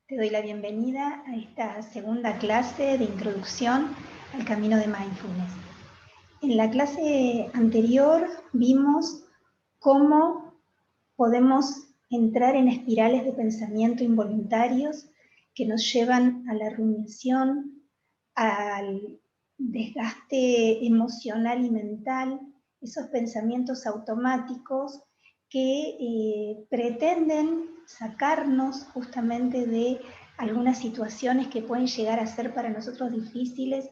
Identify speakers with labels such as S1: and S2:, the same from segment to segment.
S1: Te doy la bienvenida a esta segunda clase de introducción al camino de mindfulness. En la clase anterior vimos cómo podemos entrar en espirales de pensamiento involuntarios que nos llevan a la rumiación, al desgaste emocional y mental, esos pensamientos automáticos que pretenden sacarnos justamente de algunas situaciones que pueden llegar a ser para nosotros difíciles,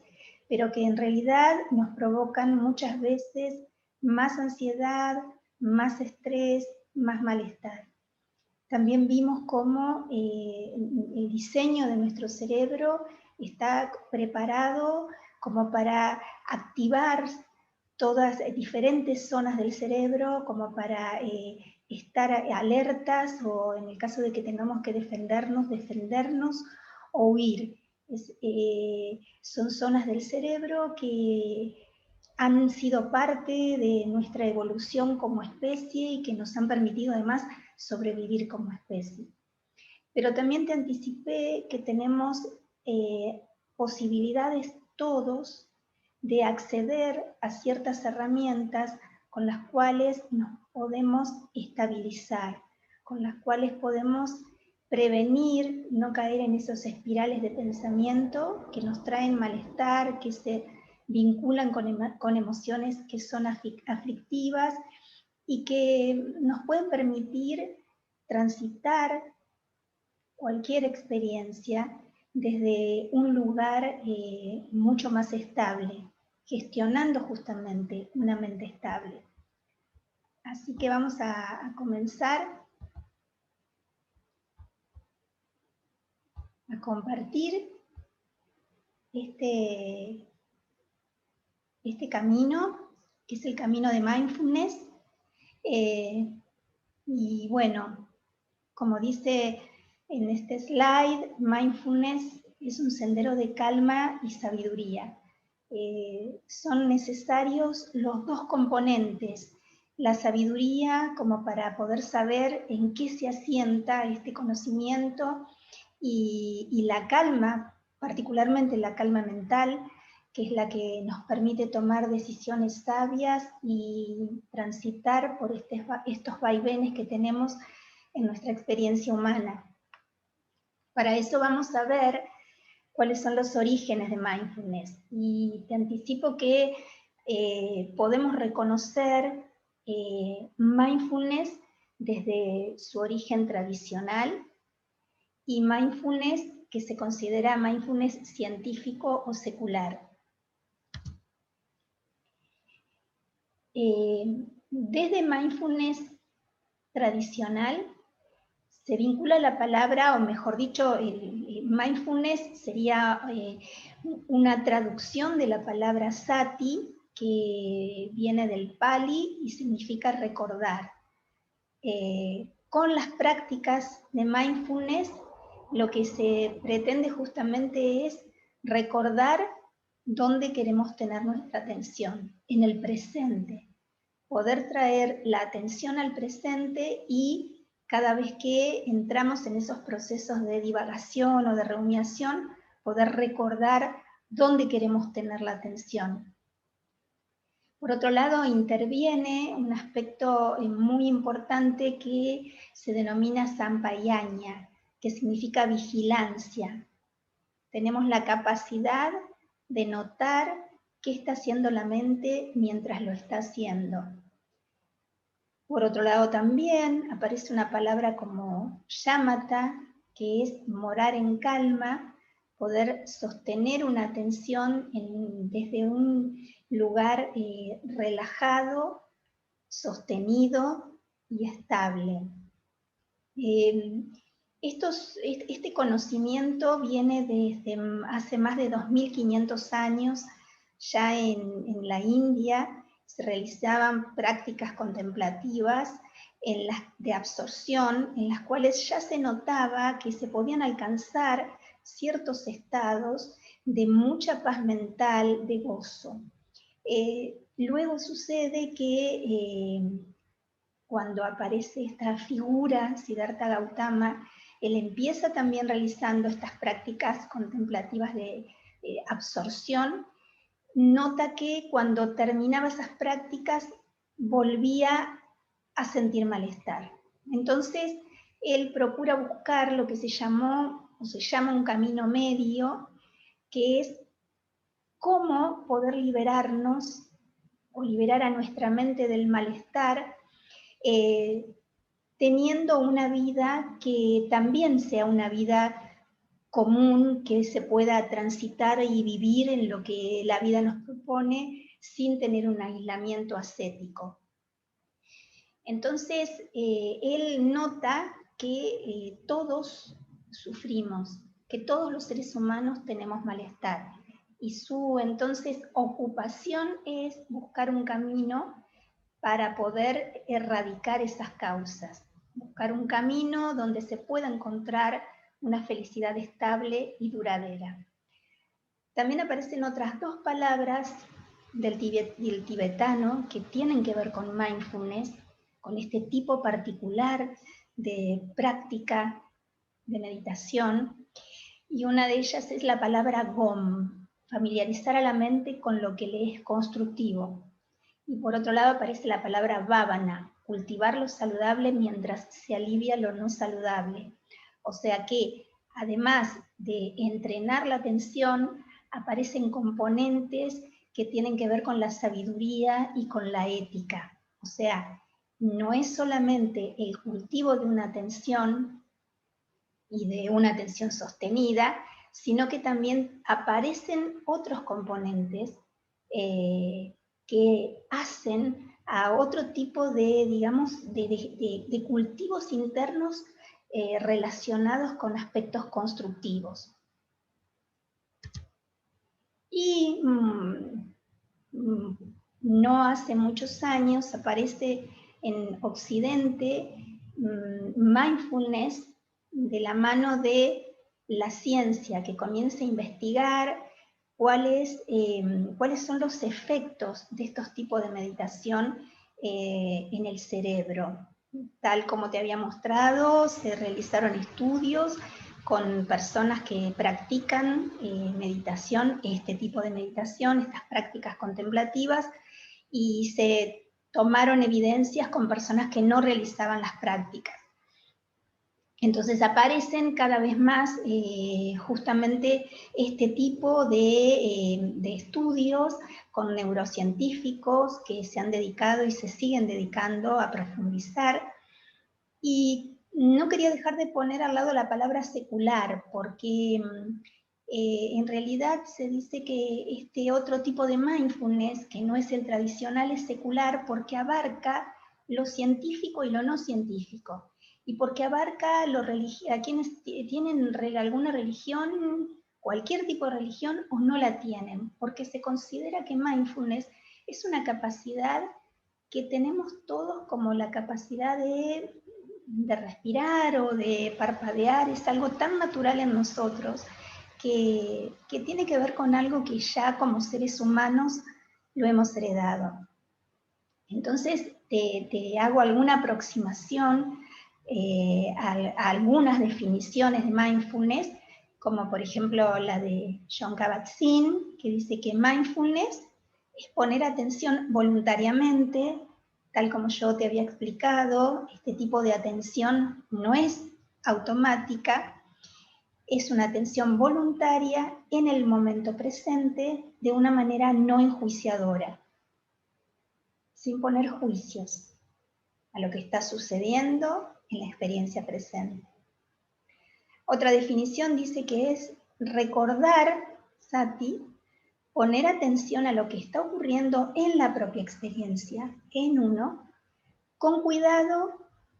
S1: pero que en realidad nos provocan muchas veces más ansiedad, más estrés, más malestar. También vimos cómo el diseño de nuestro cerebro está preparado como para activar todas diferentes zonas del cerebro, como para estar alertas o en el caso de que tengamos que defendernos o huir. Son zonas del cerebro que han sido parte de nuestra evolución como especie y que nos han permitido además sobrevivir como especie. Pero también te anticipé que tenemos posibilidades todos de acceder a ciertas herramientas con las cuales nos podemos estabilizar, con las cuales podemos prevenir no caer en esos espirales de pensamiento que nos traen malestar, que se vinculan con emociones que son aflictivas y que nos pueden permitir transitar cualquier experiencia desde un lugar mucho más estable, gestionando justamente una mente estable. Así que vamos a comenzar a compartir este camino, que es el camino de mindfulness. Y bueno, como dice en este slide, mindfulness es un sendero de calma y sabiduría. Son necesarios los dos componentes, la sabiduría como para poder saber en qué se asienta este conocimiento y la calma, particularmente la calma mental, que es la que nos permite tomar decisiones sabias y transitar por estos vaivenes que tenemos en nuestra experiencia humana. Para eso vamos a ver cuáles son los orígenes de mindfulness. Y te anticipo que podemos reconocer mindfulness desde su origen tradicional y mindfulness que se considera mindfulness científico o secular. Desde mindfulness tradicional se vincula la palabra, o mejor dicho, mindfulness sería una traducción de la palabra sati, que viene del pali y significa recordar. Con las prácticas de mindfulness, lo que se pretende justamente es recordar dónde queremos tener nuestra atención, en el presente. Poder traer la atención al presente y cada vez que entramos en esos procesos de divagación o de rumiación, poder recordar dónde queremos tener la atención. Por otro lado, interviene un aspecto muy importante que se denomina sampayanya, que significa vigilancia. Tenemos la capacidad de notar qué está haciendo la mente mientras lo está haciendo. Por otro lado también aparece una palabra como shamatha, que es morar en calma, poder sostener una atención desde un lugar relajado, sostenido y estable. Este conocimiento viene desde hace más de 2500 años, ya en la India se realizaban prácticas contemplativas de absorción, en las cuales ya se notaba que se podían alcanzar ciertos estados de mucha paz mental, de gozo. Luego sucede que cuando aparece esta figura, Siddhartha Gautama, él empieza también realizando estas prácticas contemplativas de absorción, nota que cuando terminaba esas prácticas volvía a sentir malestar. Entonces, él procura buscar lo que se llama un camino medio, que es cómo poder liberarnos o liberar a nuestra mente del malestar, teniendo una vida que también sea una vida común, que se pueda transitar y vivir en lo que la vida nos propone sin tener un aislamiento ascético. Entonces, él nota que todos sufrimos, que todos los seres humanos tenemos malestar, y su entonces ocupación es buscar un camino para poder erradicar esas causas, buscar un camino donde se pueda encontrar una felicidad estable y duradera. También aparecen otras dos palabras del tibetano que tienen que ver con mindfulness, con este tipo particular de práctica de meditación, y una de ellas es la palabra gom, familiarizar a la mente con lo que le es constructivo. Y por otro lado aparece la palabra bhavana, cultivar lo saludable mientras se alivia lo no saludable. O sea que, además de entrenar la atención, aparecen componentes que tienen que ver con la sabiduría y con la ética. O sea, no es solamente el cultivo de una atención y de una atención sostenida, sino que también aparecen otros componentes que hacen a otro tipo de, digamos, de cultivos internos relacionados con aspectos constructivos. Y no hace muchos años aparece en Occidente mindfulness de la mano de la ciencia, que comienza a investigar cuáles son los efectos de estos tipos de meditación en el cerebro. Tal como te había mostrado, se realizaron estudios con personas que practican meditación, este tipo de meditación, estas prácticas contemplativas, y se tomaron evidencias con personas que no realizaban las prácticas. Entonces aparecen cada vez más justamente este tipo de estudios con neurocientíficos que se han dedicado y se siguen dedicando a profundizar. Y no quería dejar de poner al lado la palabra secular, porque en realidad se dice que este otro tipo de mindfulness, que no es el tradicional, es secular porque abarca lo científico y lo no científico, y porque abarca a quienes tienen alguna religión, cualquier tipo de religión, o no la tienen, porque se considera que mindfulness es una capacidad que tenemos todos, como la capacidad de respirar o de parpadear, es algo tan natural en nosotros que tiene que ver con algo que ya como seres humanos lo hemos heredado. Entonces te hago alguna aproximación a algunas definiciones de mindfulness, como por ejemplo la de Jon Kabat-Zinn, que dice que mindfulness es poner atención voluntariamente. Tal como yo te había explicado, este tipo de atención no es automática, es una atención voluntaria en el momento presente de una manera no enjuiciadora, sin poner juicios a lo que está sucediendo en la experiencia presente. Otra definición dice que es recordar, sati, poner atención a lo que está ocurriendo en la propia experiencia, en uno, con cuidado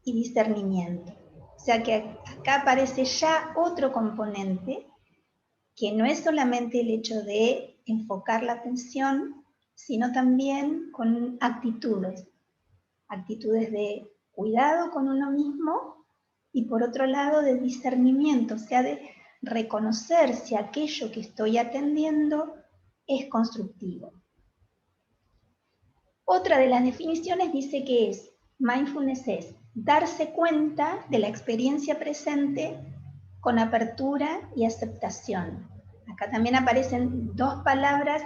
S1: y discernimiento. O sea que acá aparece ya otro componente, que no es solamente el hecho de enfocar la atención, sino también con actitudes de cuidado con uno mismo y por otro lado de discernimiento, o sea, de reconocer si aquello que estoy atendiendo es constructivo. Otra de las definiciones dice que mindfulness es darse cuenta de la experiencia presente con apertura y aceptación. Acá también aparecen dos palabras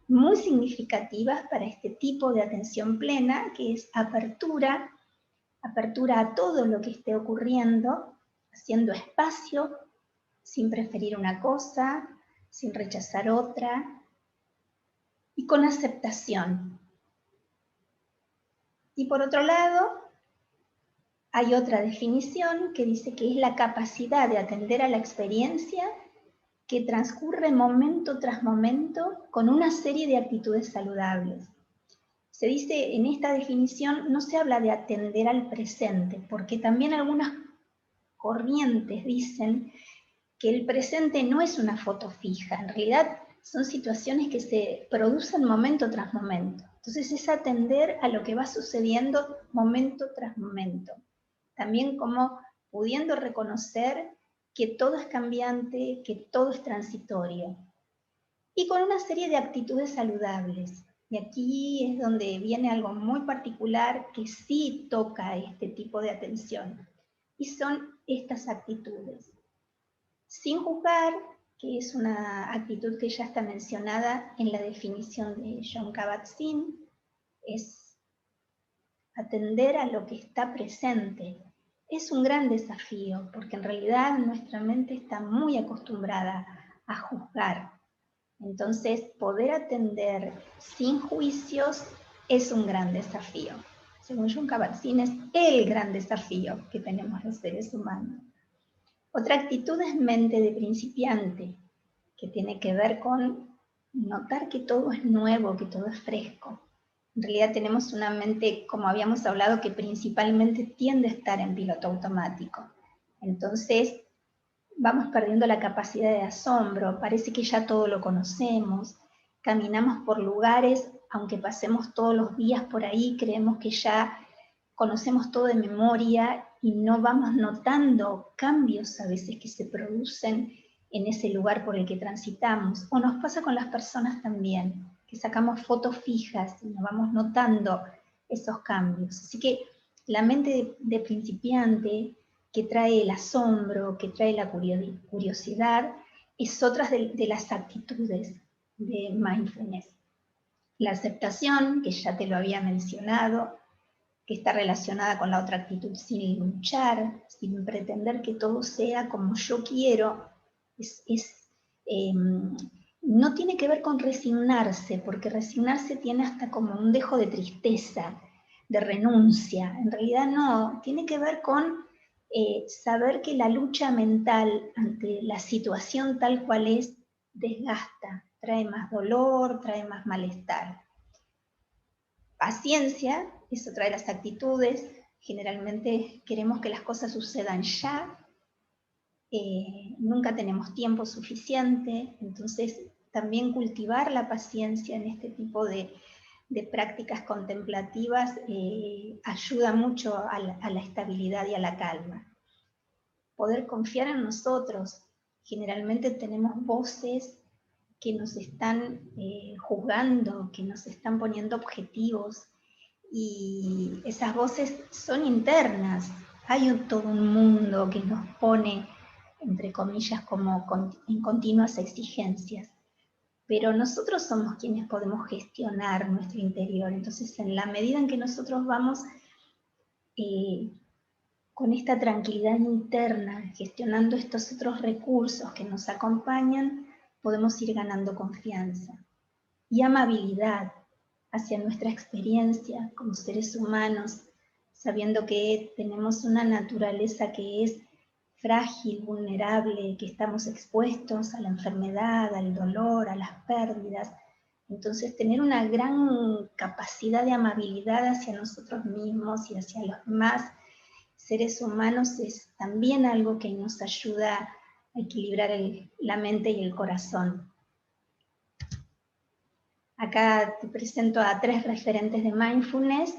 S1: muy significativas para este tipo de atención plena, que es apertura, apertura a todo lo que esté ocurriendo, haciendo espacio, sin preferir una cosa, sin rechazar otra, y con aceptación. Y por otro lado, hay otra definición que dice que es la capacidad de atender a la experiencia que transcurre momento tras momento con una serie de actitudes saludables. Se dice, en esta definición no se habla de atender al presente, porque también algunas corrientes dicen que el presente no es una foto fija, en realidad son situaciones que se producen momento tras momento. Entonces es atender a lo que va sucediendo momento tras momento. También como pudiendo reconocer que todo es cambiante, que todo es transitorio. Y con una serie de actitudes saludables. Y aquí es donde viene algo muy particular que sí toca este tipo de atención. Y son estas actitudes. Sin juzgar, que es una actitud que ya está mencionada en la definición de Jon Kabat-Zinn, es atender a lo que está presente. Es un gran desafío, porque en realidad nuestra mente está muy acostumbrada a juzgar. Entonces, poder atender sin juicios es un gran desafío. Según Jon Kabat-Zinn, es el gran desafío que tenemos los seres humanos. Otra actitud es mente de principiante, que tiene que ver con notar que todo es nuevo, que todo es fresco. En realidad tenemos una mente, como habíamos hablado, que principalmente tiende a estar en piloto automático. Entonces, vamos perdiendo la capacidad de asombro, parece que ya todo lo conocemos, caminamos por lugares, aunque pasemos todos los días por ahí, creemos que ya conocemos todo de memoria y no vamos notando cambios a veces que se producen en ese lugar por el que transitamos. O nos pasa con las personas también, que sacamos fotos fijas y nos vamos notando esos cambios. Así que la mente de principiante, que trae el asombro, que trae la curiosidad, es otra de las actitudes de mindfulness. La aceptación, que ya te lo había mencionado, que está relacionada con la otra actitud, sin luchar, sin pretender que todo sea como yo quiero, no tiene que ver con resignarse, porque resignarse tiene hasta como un dejo de tristeza, de renuncia. En realidad no, tiene que ver con saber que la lucha mental ante la situación tal cual es desgasta, trae más dolor, trae más malestar. Paciencia es otra de las actitudes. Generalmente queremos que las cosas sucedan ya, nunca tenemos tiempo suficiente, entonces también cultivar la paciencia en este tipo de prácticas contemplativas ayuda mucho a la estabilidad y a la calma. Poder confiar en nosotros. Generalmente tenemos voces que nos están juzgando, que nos están poniendo objetivos, y esas voces son internas. Hay todo un mundo que nos pone, entre comillas, como en continuas exigencias. Pero nosotros somos quienes podemos gestionar nuestro interior. Entonces, en la medida en que nosotros vamos con esta tranquilidad interna, gestionando estos otros recursos que nos acompañan, podemos ir ganando confianza y amabilidad hacia nuestra experiencia como seres humanos, sabiendo que tenemos una naturaleza que es frágil, vulnerable, que estamos expuestos a la enfermedad, al dolor, a las pérdidas. Entonces, tener una gran capacidad de amabilidad hacia nosotros mismos y hacia los demás seres humanos es también algo que nos ayuda a equilibrar la mente y el corazón. Acá te presento a 3 referentes de mindfulness,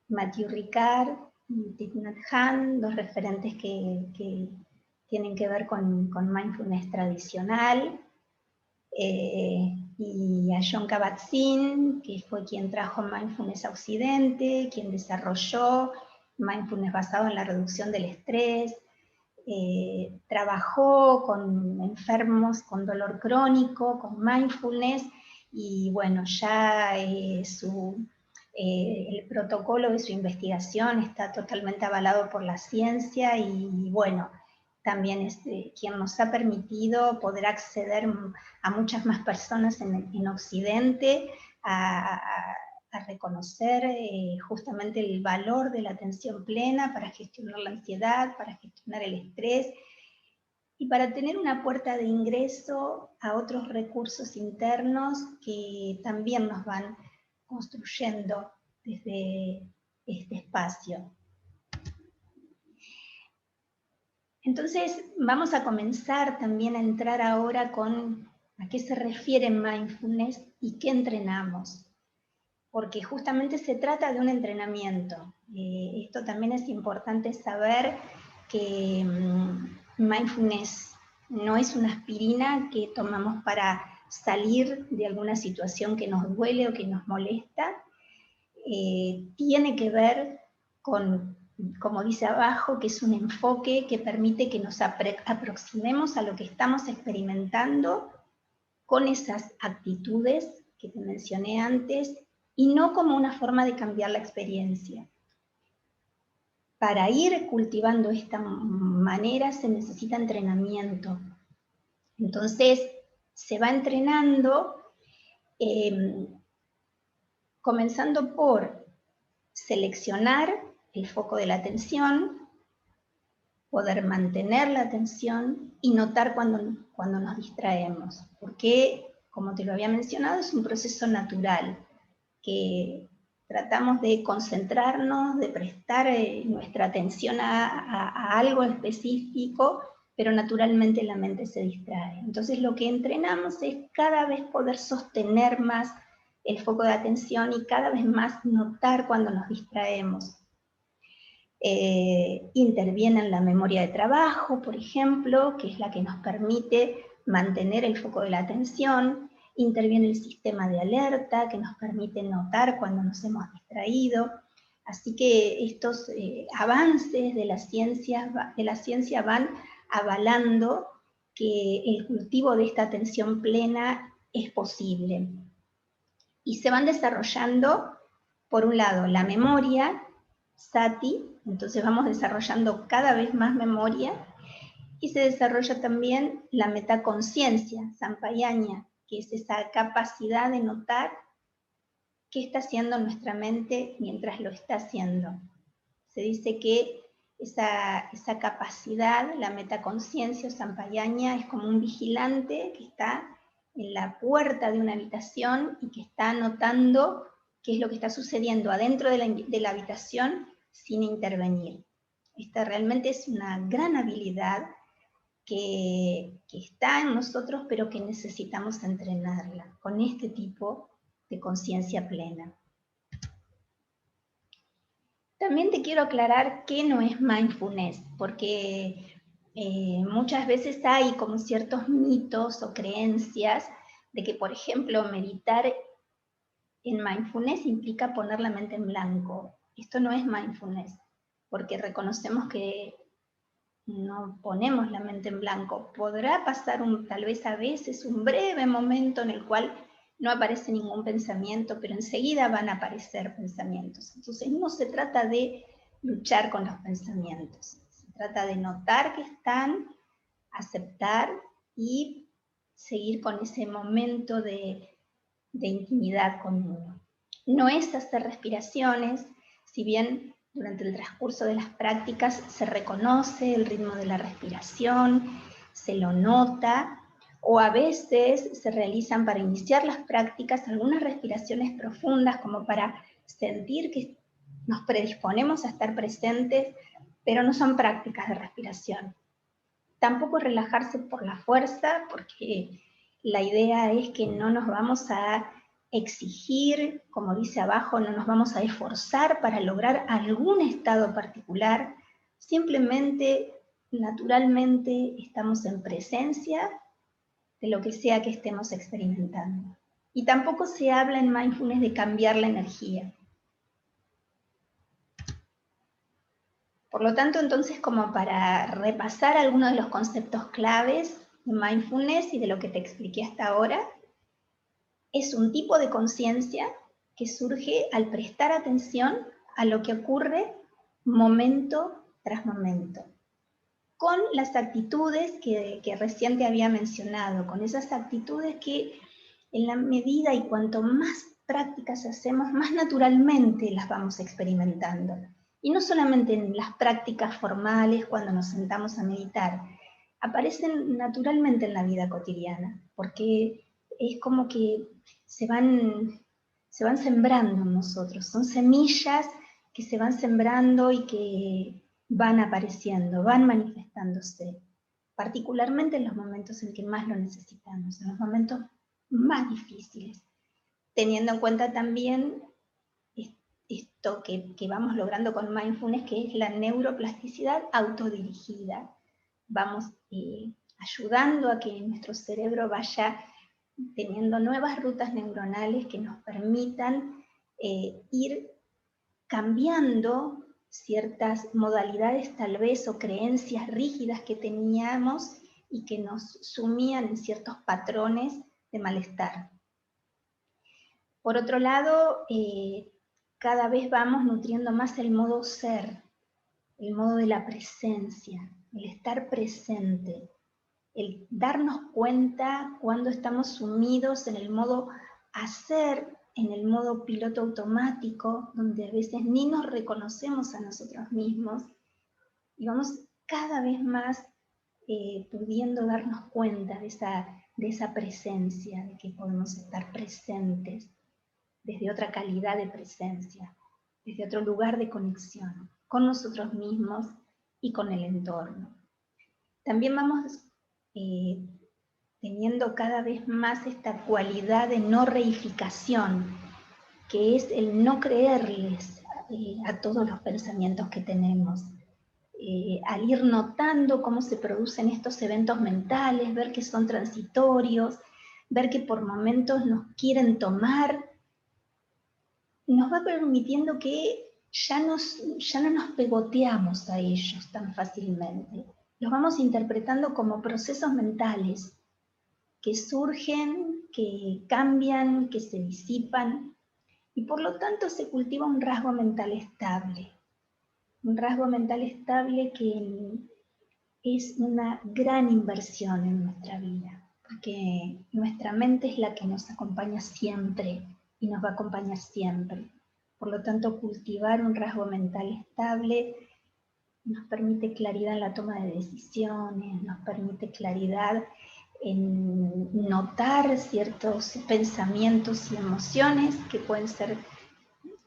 S1: Matthew Ricard y Thich Nhat Hanh, 2 referentes que tienen que ver con mindfulness tradicional. y a Jon Kabat-Zinn, que fue quien trajo Mindfulness a Occidente, quien desarrolló Mindfulness basado en la reducción del estrés, trabajó con enfermos con dolor crónico, con Mindfulness, y bueno, ya el protocolo de su investigación está totalmente avalado por la ciencia, y bueno, también es quien nos ha permitido poder acceder a muchas más personas en Occidente a reconocer justamente el valor de la atención plena para gestionar la ansiedad, para gestionar el estrés, y para tener una puerta de ingreso a otros recursos internos que también nos van construyendo desde este espacio. Entonces vamos a comenzar también a entrar ahora con a qué se refiere Mindfulness y qué entrenamos, porque justamente se trata de un entrenamiento. Esto también es importante saber, que Mindfulness no es una aspirina que tomamos para salir de alguna situación que nos duele o que nos molesta. Tiene que ver con, como dice abajo, que es un enfoque que permite que nos aproximemos a lo que estamos experimentando con esas actitudes que te mencioné antes, y no como una forma de cambiar la experiencia. Para ir cultivando esta manera se necesita entrenamiento. Entonces, se va entrenando comenzando por seleccionar el foco de la atención, poder mantener la atención y notar cuando nos distraemos. Porque, como te lo había mencionado, es un proceso natural, que tratamos de concentrarnos, de prestar nuestra atención a algo específico, pero naturalmente la mente se distrae. Entonces lo que entrenamos es cada vez poder sostener más el foco de atención y cada vez más notar cuando nos distraemos. Interviene en la memoria de trabajo, por ejemplo, que es la que nos permite mantener el foco de la atención. Interviene el sistema de alerta, que nos permite notar cuando nos hemos distraído. Así que estos avances de la ciencia van avalando que el cultivo de esta atención plena es posible. Y se van desarrollando, por un lado, la memoria, sati, entonces vamos desarrollando cada vez más memoria, y se desarrolla también la metaconciencia, sampayanya, que es esa capacidad de notar qué está haciendo nuestra mente mientras lo está haciendo. Se dice que esa capacidad, la metaconciencia o sampayanya, es como un vigilante que está en la puerta de una habitación y que está notando qué es lo que está sucediendo adentro de la habitación sin intervenir. Esta realmente es una gran habilidad que está en nosotros, pero que necesitamos entrenarla con este tipo de conciencia plena. También te quiero aclarar qué no es mindfulness, porque muchas veces hay como ciertos mitos o creencias de que, por ejemplo, meditar en mindfulness implica poner la mente en blanco. Esto no es mindfulness, porque reconocemos que no ponemos la mente en blanco. Podrá pasar tal vez a veces un breve momento en el cual no aparece ningún pensamiento, pero enseguida van a aparecer pensamientos. Entonces no se trata de luchar con los pensamientos, se trata de notar que están, aceptar y seguir con ese momento de intimidad con uno. No es hacer respiraciones, si bien durante el transcurso de las prácticas se reconoce el ritmo de la respiración, se lo nota, o a veces se realizan para iniciar las prácticas algunas respiraciones profundas como para sentir que nos predisponemos a estar presentes, pero no son prácticas de respiración. Tampoco relajarse por la fuerza, porque la idea es que no nos vamos a exigir, como dice abajo, no nos vamos a esforzar para lograr algún estado particular, simplemente, naturalmente, estamos en presencia de lo que sea que estemos experimentando. Y tampoco se habla en mindfulness de cambiar la energía. Por lo tanto, entonces, como para repasar algunos de los conceptos claves de mindfulness y de lo que te expliqué hasta ahora, es un tipo de conciencia que surge al prestar atención a lo que ocurre momento tras momento, con las actitudes que recién te había mencionado, con esas actitudes que en la medida y cuanto más prácticas hacemos, más naturalmente las vamos experimentando. Y no solamente en las prácticas formales, cuando nos sentamos a meditar, aparecen naturalmente en la vida cotidiana, porque es como que se van sembrando en nosotros, son semillas que se van sembrando y que van apareciendo, van manifestándose, particularmente en los momentos en que más lo necesitamos, en los momentos más difíciles, teniendo en cuenta también esto que vamos logrando con mindfulness, que es la neuroplasticidad autodirigida. Vamos ayudando a que nuestro cerebro vaya teniendo nuevas rutas neuronales que nos permitan ir cambiando ciertas modalidades tal vez o creencias rígidas que teníamos y que nos sumían en ciertos patrones de malestar. Por otro lado, cada vez vamos nutriendo más el modo ser, el modo de la presencia, el estar presente, el darnos cuenta cuando estamos sumidos en el modo hacer, en el modo piloto automático, donde a veces ni nos reconocemos a nosotros mismos, y vamos cada vez más pudiendo darnos cuenta de esa presencia, de que podemos estar presentes desde otra calidad de presencia, desde otro lugar de conexión con nosotros mismos y con el entorno. También vamos teniendo cada vez más esta cualidad de no reificación, que es el no creerles a todos los pensamientos que tenemos. Al ir notando cómo se producen estos eventos mentales, ver que son transitorios, ver que por momentos nos quieren tomar, nos va permitiendo que ya no nos pegoteamos a ellos tan fácilmente. Los vamos interpretando como procesos mentales que surgen, que cambian, que se disipan, y por lo tanto se cultiva un rasgo mental estable. Un rasgo mental estable que es una gran inversión en nuestra vida, porque nuestra mente es la que nos acompaña siempre y nos va a acompañar siempre. Por lo tanto, cultivar un rasgo mental estable nos permite claridad en la toma de decisiones, nos permite claridad en notar ciertos pensamientos y emociones que pueden ser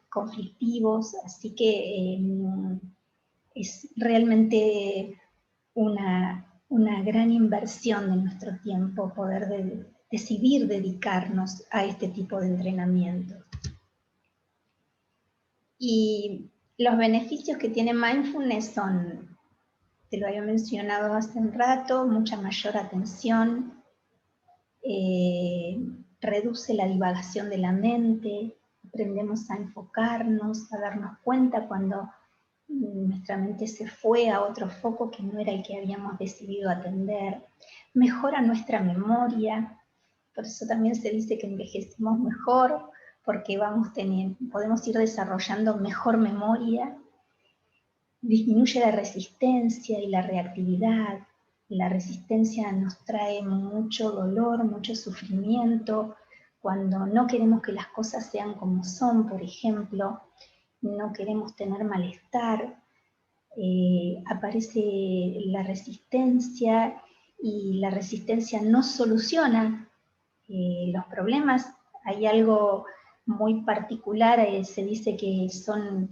S1: conflictivos, así que es realmente una gran inversión de nuestro tiempo poder decidir dedicarnos a este tipo de entrenamiento. Y los beneficios que tiene mindfulness son, te lo había mencionado hace un rato, mucha mayor atención, reduce la divagación de la mente, aprendemos a enfocarnos, a darnos cuenta cuando nuestra mente se fue a otro foco que no era el que habíamos decidido atender, mejora nuestra memoria, por eso también se dice que envejecemos mejor, porque podemos ir desarrollando mejor memoria, disminuye la resistencia y la reactividad. La resistencia nos trae mucho dolor, mucho sufrimiento, cuando no queremos que las cosas sean como son, por ejemplo, no queremos tener malestar, aparece la resistencia y la resistencia no soluciona los problemas. Hay algo muy particular, se dice que son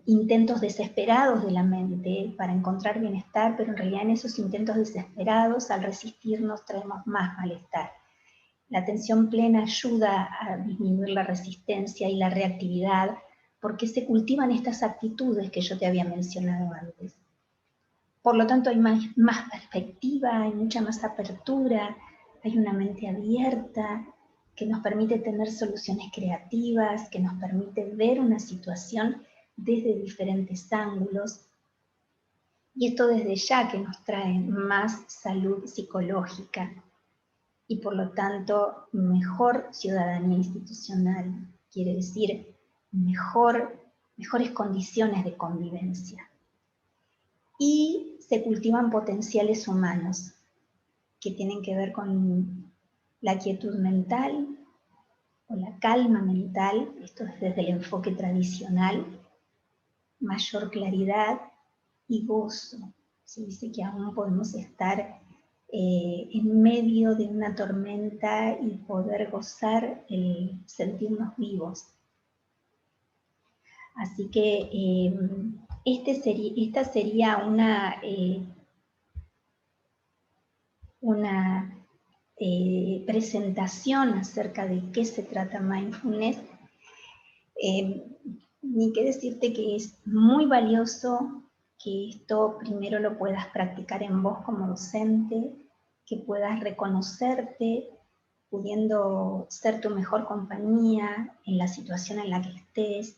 S1: intentos desesperados de la mente para encontrar bienestar, pero en realidad en esos intentos desesperados, al resistirnos, traemos más malestar. La atención plena ayuda a disminuir la resistencia y la reactividad, porque se cultivan estas actitudes que yo te había mencionado antes. Por lo tanto, hay más perspectiva, hay mucha más apertura, hay una mente abierta, que nos permite tener soluciones creativas, que nos permite ver una situación desde diferentes ángulos. Y esto desde ya que nos trae más salud psicológica y por lo tanto mejor ciudadanía institucional, quiere decir mejores condiciones de convivencia. Y se cultivan potenciales humanos que tienen que ver con la quietud mental o la calma mental, esto es desde el enfoque tradicional, mayor claridad y gozo. Se dice que aún podemos estar en medio de una tormenta y poder gozar el sentirnos vivos. Así que esta sería una presentación acerca de qué se trata mindfulness. Ni que decirte que es muy valioso que esto primero lo puedas practicar en vos como docente, que puedas reconocerte pudiendo ser tu mejor compañía en la situación en la que estés,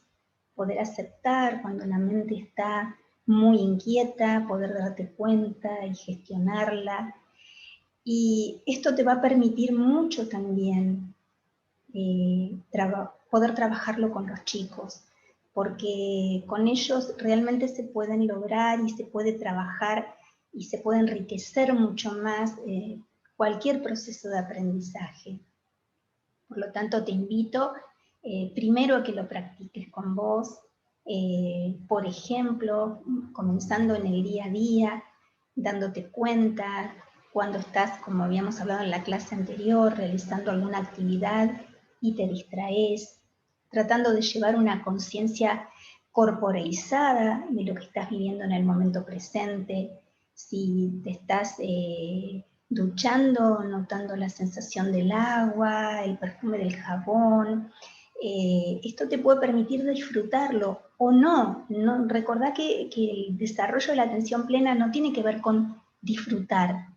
S1: poder aceptar cuando la mente está muy inquieta, poder darte cuenta y gestionarla. Y esto te va a permitir mucho también poder trabajarlo con los chicos, porque con ellos realmente se pueden lograr y se puede trabajar y se puede enriquecer mucho más cualquier proceso de aprendizaje. Por lo tanto, te invito primero a que lo practiques con vos, por ejemplo, comenzando en el día a día, dándote cuenta cuando estás, como habíamos hablado en la clase anterior, realizando alguna actividad y te distraes, tratando de llevar una conciencia corporalizada de lo que estás viviendo en el momento presente. Si te estás duchando, notando la sensación del agua, el perfume del jabón, esto te puede permitir disfrutarlo o no. Recordá que el desarrollo de la atención plena no tiene que ver con disfrutar.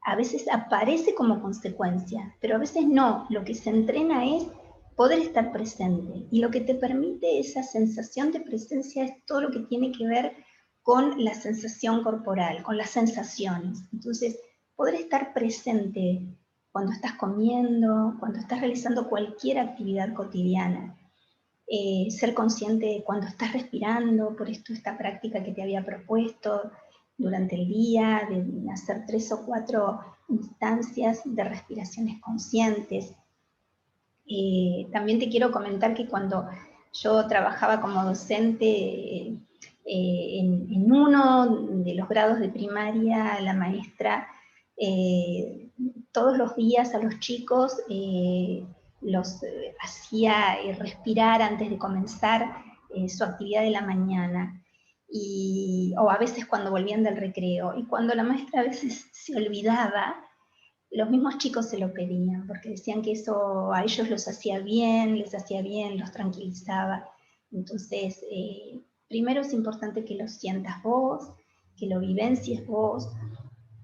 S1: A veces aparece como consecuencia, pero a veces no. Lo que se entrena es poder estar presente. Y lo que te permite esa sensación de presencia es todo lo que tiene que ver con la sensación corporal, con las sensaciones. Entonces, poder estar presente cuando estás comiendo, cuando estás realizando cualquier actividad cotidiana. Ser consciente de cuando estás respirando, por esto esta práctica que te había propuesto durante el día, de hacer 3 o 4 instancias de respiraciones conscientes. También te quiero comentar que cuando yo trabajaba como docente en uno de los grados de primaria, la maestra todos los días a los chicos los hacía respirar antes de comenzar su actividad de la mañana. O a veces cuando volvían del recreo. Y cuando la maestra a veces se olvidaba, los mismos chicos se lo pedían, porque decían que eso a ellos los hacía bien, les hacía bien, los tranquilizaba. Entonces, primero es importante que lo sientas vos, que lo vivencies vos,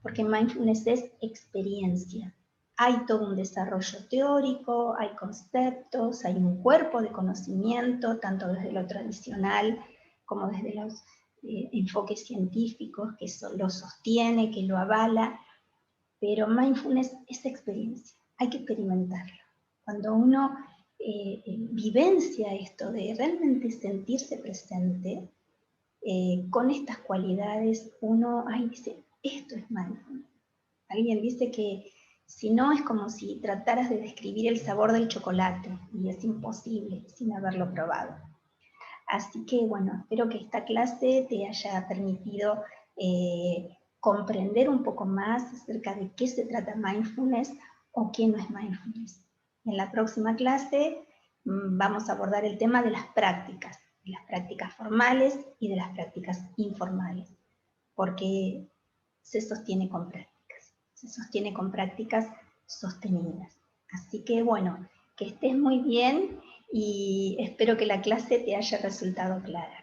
S1: porque mindfulness es experiencia. Hay todo un desarrollo teórico, hay conceptos, hay un cuerpo de conocimiento, tanto desde lo tradicional como desde los enfoques científicos, que eso lo sostiene, que lo avala, pero mindfulness es experiencia, hay que experimentarlo. Cuando uno vivencia esto de realmente sentirse presente, con estas cualidades uno dice, esto es mindfulness. Alguien dice que si no es como si trataras de describir el sabor del chocolate, y es imposible sin haberlo probado. Así que bueno, espero que esta clase te haya permitido comprender un poco más acerca de qué se trata mindfulness o qué no es mindfulness. En la próxima clase vamos a abordar el tema de las prácticas formales y de las prácticas informales, porque se sostiene con prácticas sostenidas. Así que bueno, que estés muy bien y espero que la clase te haya resultado clara.